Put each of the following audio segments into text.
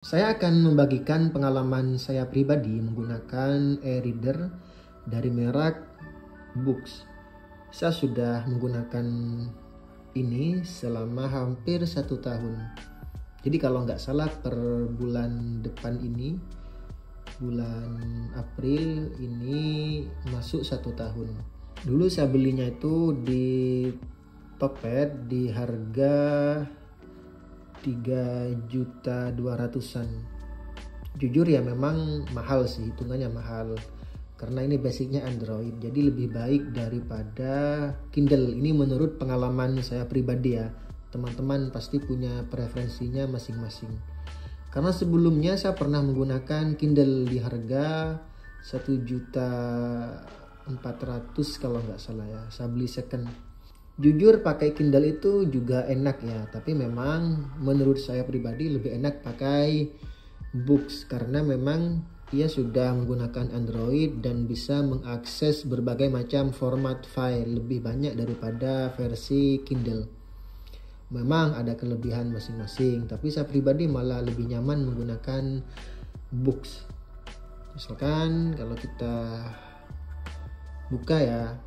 Saya akan membagikan pengalaman saya pribadi menggunakan e-reader dari merek Boox. Saya sudah menggunakan ini selama hampir 1 tahun. Jadi kalau nggak salah per bulan depan ini, bulan April ini masuk 1 tahun. Dulu saya belinya itu di Tokped di harga 3.200.000-an. Jujur ya memang mahal sih, hitungannya mahal karena ini basicnya Android, jadi lebih baik daripada Kindle. Ini menurut pengalaman saya pribadi ya, teman-teman pasti punya preferensinya masing-masing. Karena sebelumnya saya pernah menggunakan Kindle di harga 1.400.000 kalau nggak salah ya, saya beli second. Jujur pakai Kindle itu juga enak ya, tapi memang menurut saya pribadi lebih enak pakai Boox karena memang ia sudah menggunakan Android dan bisa mengakses berbagai macam format file lebih banyak daripada versi Kindle. Memang ada kelebihan masing-masing, tapi saya pribadi malah lebih nyaman menggunakan Boox. Misalkan kalau kita buka ya,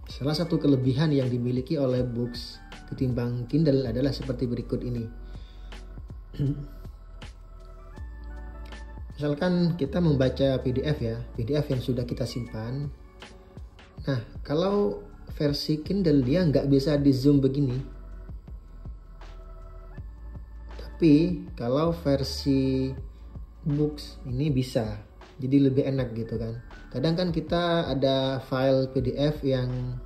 salah satu kelebihan yang dimiliki oleh Boox ketimbang Kindle adalah seperti berikut ini. Misalkan kita membaca PDF ya, PDF yang sudah kita simpan. Nah, kalau versi Kindle dia nggak bisa di zoom begini. Tapi kalau versi Boox ini bisa. Jadi lebih enak gitu kan. Kadang kan kita ada file PDF yang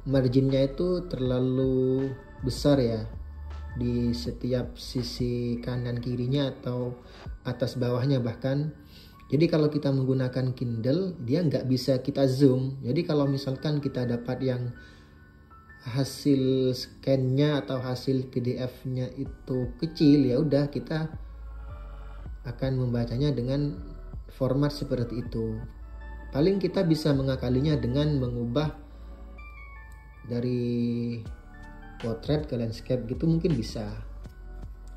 marginnya itu terlalu besar ya, di setiap sisi kanan kirinya atau atas bawahnya bahkan. Jadi kalau kita menggunakan Kindle dia nggak bisa kita zoom. Jadi kalau misalkan kita dapat yang hasil scan-nya atau hasil PDF-nya itu kecil, ya udah kita akan membacanya dengan format seperti itu. Paling kita bisa mengakalinya dengan mengubah dari portrait ke landscape gitu, mungkin bisa.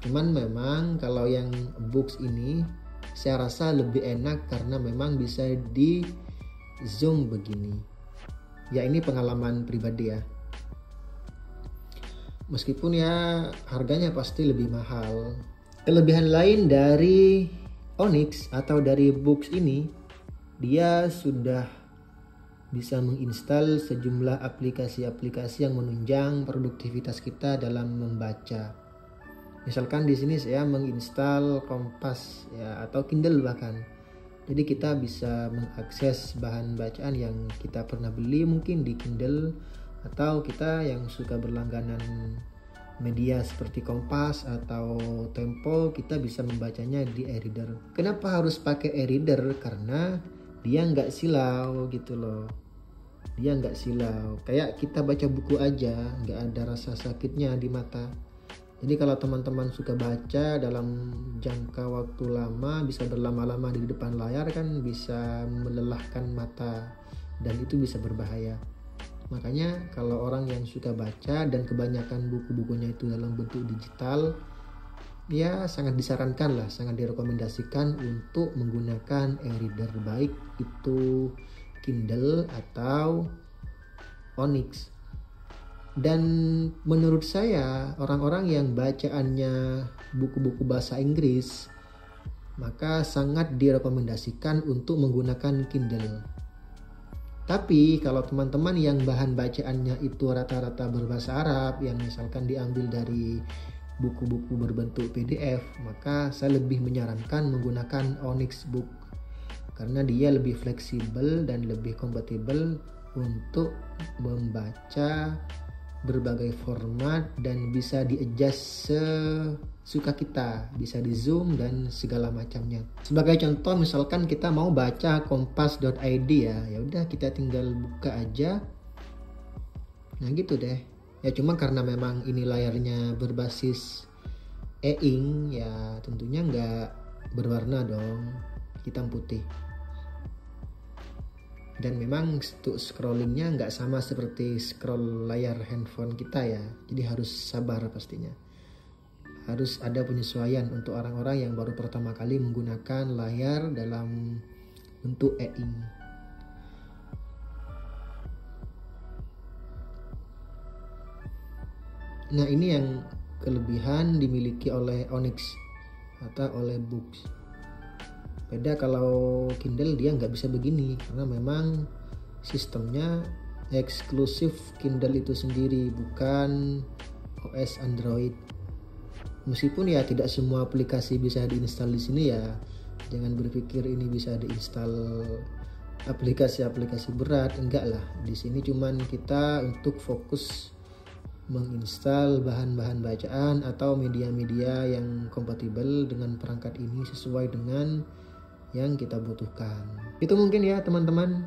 Cuman memang kalau yang Boox ini saya rasa lebih enak karena memang bisa di zoom begini. Ya ini pengalaman pribadi ya. Meskipun ya harganya pasti lebih mahal. Kelebihan lain dari Onyx atau dari Boox ini, dia sudah bisa menginstal sejumlah aplikasi-aplikasi yang menunjang produktivitas kita dalam membaca. Misalkan di sini saya menginstal Kompas ya atau Kindle bahkan. Jadi kita bisa mengakses bahan bacaan yang kita pernah beli mungkin di Kindle, atau kita yang suka berlangganan media seperti Kompas atau Tempo, kita bisa membacanya di e-reader. Kenapa harus pakai e-reader? Karena dia nggak silau gitu loh. Dia nggak silau. Kayak kita baca buku aja, nggak ada rasa sakitnya di mata. Jadi kalau teman-teman suka baca dalam jangka waktu lama, bisa berlama-lama di depan layar kan bisa melelahkan mata dan itu bisa berbahaya. Makanya kalau orang yang suka baca dan kebanyakan buku-bukunya itu dalam bentuk digital, ya sangat disarankan lah, sangat direkomendasikan untuk menggunakan e-reader, baik itu Kindle atau Onyx. Dan menurut saya orang-orang yang bacaannya buku-buku bahasa Inggris, maka sangat direkomendasikan untuk menggunakan Kindle. Tapi kalau teman-teman yang bahan bacaannya itu rata-rata berbahasa Arab, yang misalkan diambil dari buku-buku berbentuk PDF, maka saya lebih menyarankan menggunakan Onyx Book karena dia lebih fleksibel dan lebih kompatibel untuk membaca berbagai format dan bisa di-adjust sesuka kita, bisa di zoom dan segala macamnya. Sebagai contoh misalkan kita mau baca kompas.id ya udah kita tinggal buka aja. Nah gitu deh. Ya cuma karena memang ini layarnya berbasis e-ink ya tentunya nggak berwarna dong, hitam putih. Dan memang untuk scrollingnya nggak sama seperti scroll layar handphone kita ya, jadi harus sabar pastinya. harus ada penyesuaian untuk orang-orang yang baru pertama kali menggunakan layar dalam bentuk e-ink. Nah, ini yang kelebihan dimiliki oleh Onyx atau oleh Boox. Beda kalau Kindle, dia nggak bisa begini karena memang sistemnya eksklusif Kindle itu sendiri, bukan OS Android. Meskipun ya tidak semua aplikasi bisa diinstal di sini ya. Jangan berpikir ini bisa diinstal aplikasi-aplikasi berat, enggak lah. Di sini cuman kita untuk fokus menginstal bahan-bahan bacaan atau media-media yang kompatibel dengan perangkat ini sesuai dengan yang kita butuhkan. Itu mungkin ya teman-teman.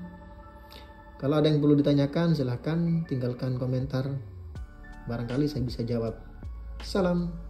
Kalau ada yang perlu ditanyakan silahkan tinggalkan komentar. Barangkali saya bisa jawab. Salam.